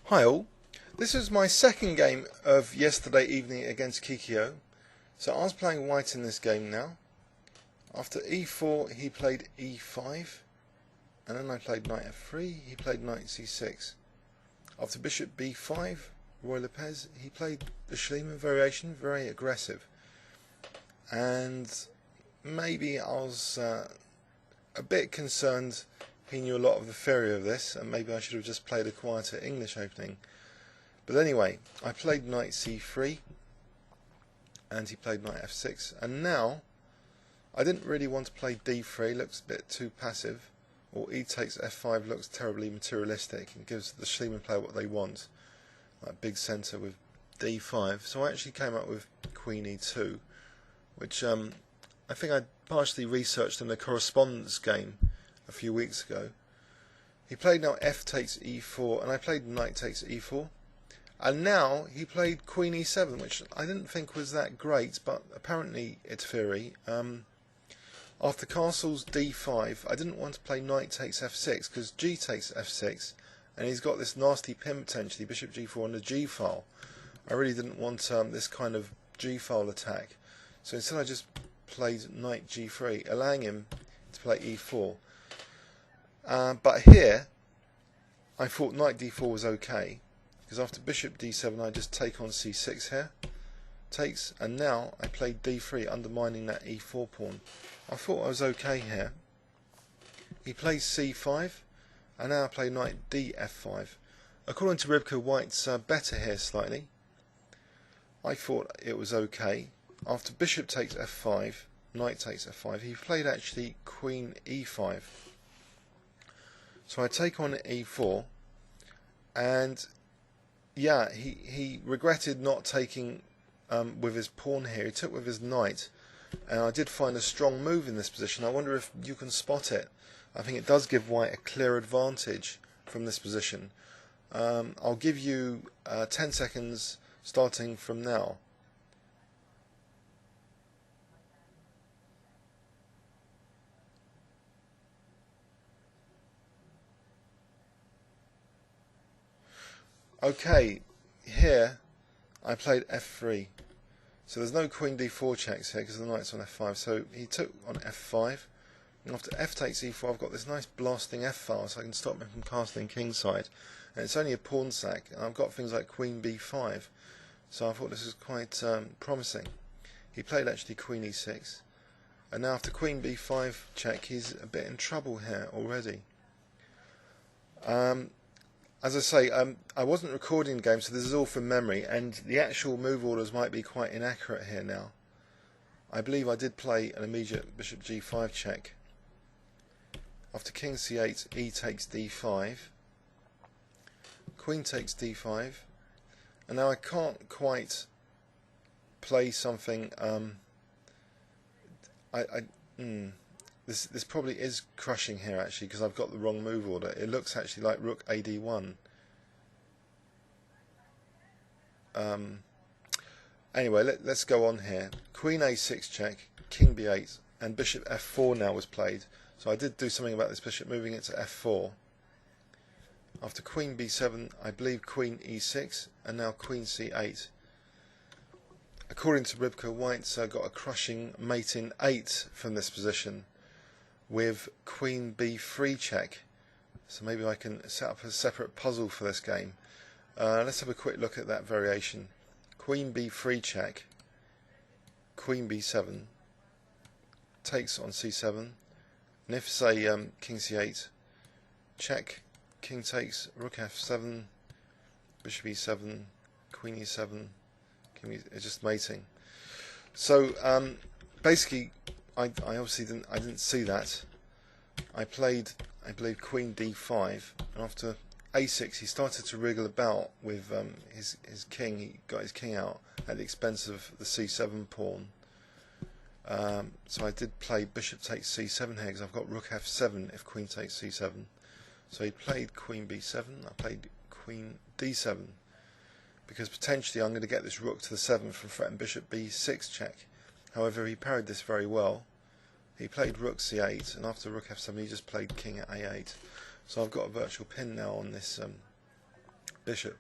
Hi all, this is my second game of yesterday evening against Kikyo. So I was playing white in this game now. After e4 he played e5, and then I played knight f3, he played knight c6. After bishop b5, Ruy Lopez, he played the Schliemann variation, very aggressive. And maybe I was a bit concerned he knew a lot of the theory of this, and maybe I should have just played a quieter English opening. But anyway, I played knight c3, and he played knight f6, and now I didn't really want to play d3, looks a bit too passive, or e takes f5 looks terribly materialistic and gives the Schliemann player what they want, like big centre with d5. So I actually came up with queen e2, which I think I partially researched in the correspondence game a few weeks ago. He played now f takes e4, and I played knight takes e4, and now he played queen e7, which I didn't think was that great, but apparently it's theory. After castles d5, I didn't want to play knight takes f6 because g takes f6, and he's got this nasty pin potentially, bishop g4 on the g file. I really didn't want this kind of g file attack, so instead I just played knight g3, allowing him to play e4. But here I thought knight d4 was okay, because after bishop d7 I just take on c6 here, takes, and now I played d3, undermining that e4 pawn. I thought I was okay here. He plays c5, and now I play knight df5. According to Ribka, white's better here slightly. I thought it was okay. After bishop takes f5, knight takes f5, he played actually queen e5. So I take on e4, and yeah, he regretted not taking with his pawn here. He took with his knight, and I did find a strong move in this position. I wonder if you can spot it. I think it does give white a clear advantage from this position. I'll give you 10 seconds starting from now. Okay, here I played f3, so there's no queen d4 checks here because the knight's on f5, so he took on f5, and after f takes e4 I've got this nice blasting f file, so I can stop him from castling kingside, and it's only a pawn sack, and I've got things like queen b5, so I thought this was quite promising. He played actually queen e6, and now after queen b5 check he's a bit in trouble here already. As I say, I wasn't recording the game, so this is all from memory, and the actual move orders might be quite inaccurate here now. I believe I did play an immediate bishop g5 check. After king c8, e takes d5, queen takes d5, and now I can't quite play something. This probably is crushing here actually, because I've got the wrong move order. It looks actually like rook ad1. Anyway, let's go on here. Queen a6 check, king b8, and bishop f4 now was played. So I did do something about this bishop, moving it to f4. After queen b7, I believe queen e6, and now queen c8. According to Ribka, white's got a crushing mate in 8 from this position, with queen b3 check. So maybe I can set up a separate puzzle for this game. Let's have a quick look at that variation. Queen b3 check, queen b7, takes on c7, and if say king c8, check, king takes, rook f7, bishop e7, queen e7, it's just mating. So basically I obviously didn't see that. I played, I believe, queen d5, and after a6 he started to wriggle about with his king. He got his king out at the expense of the c7 pawn. So I did play bishop takes c7 here because I've got rook f7 if queen takes c7. So he played queen b7, I played queen d7, because potentially I'm going to get this rook to the 7th from threatening bishop b6 check. However, he parried this very well. He played rook c8, and after rook f7 he just played king at a8. So I've got a virtual pin now on this bishop.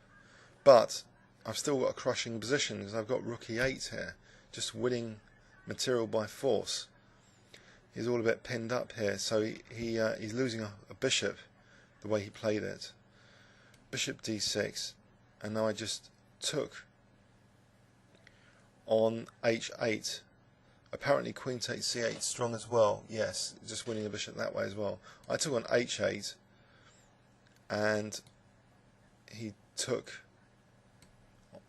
But I've still got a crushing position because I've got rook e8 here, just winning material by force. He's all a bit pinned up here, so he's losing a bishop the way he played it. Bishop d6, and now I just took on h8. Apparently queen takes c8 strong as well. Yes, just winning a bishop that way as well. I took on h8, and he took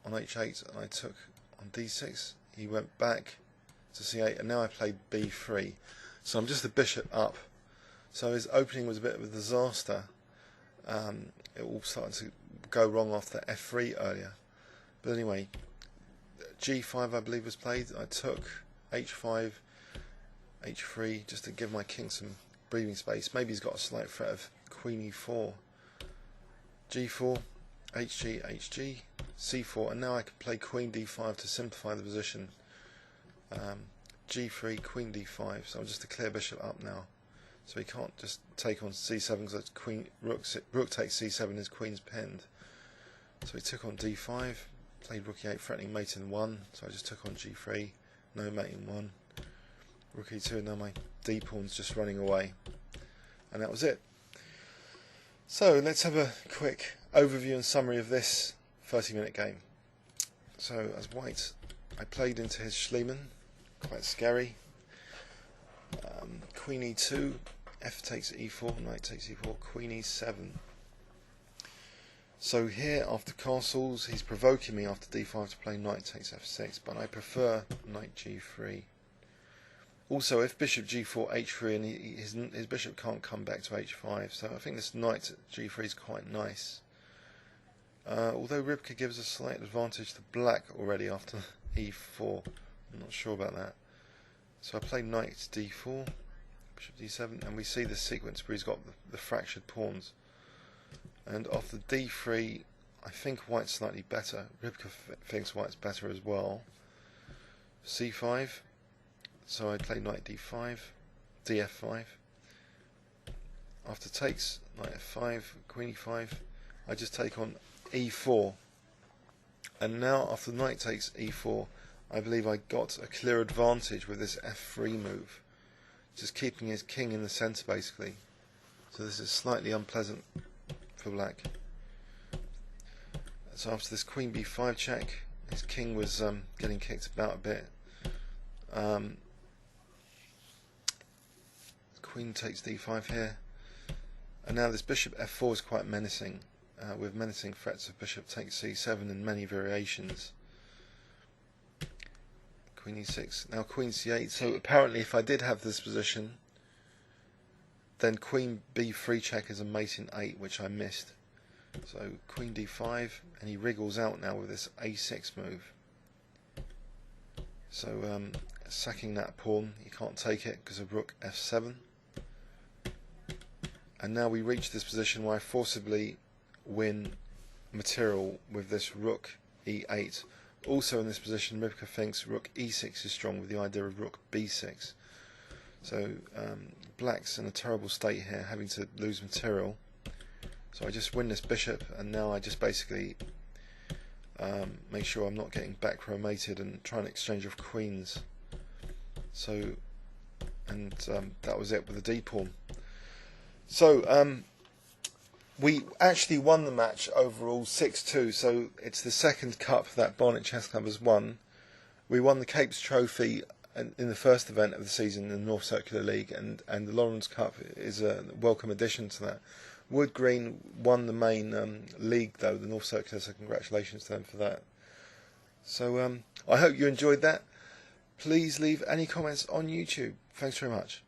on h8, and I took on d6. He went back to c8, and now I played b3. So I'm just the bishop up. So his opening was a bit of a disaster. It all started to go wrong after f3 earlier. But anyway, g5 I believe was played. I took h5, h3 just to give my king some breathing space. Maybe he's got a slight threat of queen e4, g4, hg, hg, c4, and now I can play queen d5 to simplify the position. G3, queen d5, so I'm just a clear bishop up now. So he can't just take on c7 because queen rook takes c7, his queen's pinned. So he took on d5, played rook e8, threatening mate in 1. So I just took on g3, no mate in 1. Rook e2, and now my d pawn's just running away. And that was it. So let's have a quick overview and summary of this 30-minute game. So as white, I played into his Schliemann, quite scary. Queen e2, f takes e4, knight takes e4, queen e7. So here, after castles, he's provoking me after d5 to play knight takes f6, but I prefer knight g3. Also, if bishop g4, h3, and his bishop can't come back to h5, so I think this knight at g3 is quite nice. Although Rybka gives a slight advantage to black already after e4, I'm not sure about that. So I play knight d4, bishop d7, and we see the sequence where he's got the fractured pawns. And after d3, I think white's slightly better. Rybka thinks white's better as well. c5, so I play knight d5, df5. After takes, knight f5, queen e5, I just take on e4. And now after knight takes e4, I believe I got a clear advantage with this f3 move, just keeping his king in the centre basically. So this is slightly unpleasant for black. So after this queen b5 check, his king was getting kicked about a bit. Queen takes d5 here, and now this bishop f4 is quite menacing, with menacing threats of bishop takes c7 in many variations. Queen e6, now queen c8, so apparently if I did have this position, then queen b3 check is a mate in 8, which I missed. So queen d5, and he wriggles out now with this a6 move. So sacking that pawn, you can't take it because of rook f7. And now we reach this position where I forcibly win material with this rook e8. Also in this position, Rybka thinks rook e6 is strong with the idea of rook b6. So black's in a terrible state here, having to lose material. So I just win this bishop, and now I just basically make sure I'm not getting back row mated and try and exchange of queens. So, and that was it with the d pawn. So we actually won the match overall 6-2, so it's the second cup that Barnet Chess Club has won. We won the Capes Trophy in the first event of the season in the North Circular League, and the Lawrence Cup is a welcome addition to that. Wood Green won the main league though, the North Circular, so congratulations to them for that. So I hope you enjoyed that. Please leave any comments on YouTube. Thanks very much.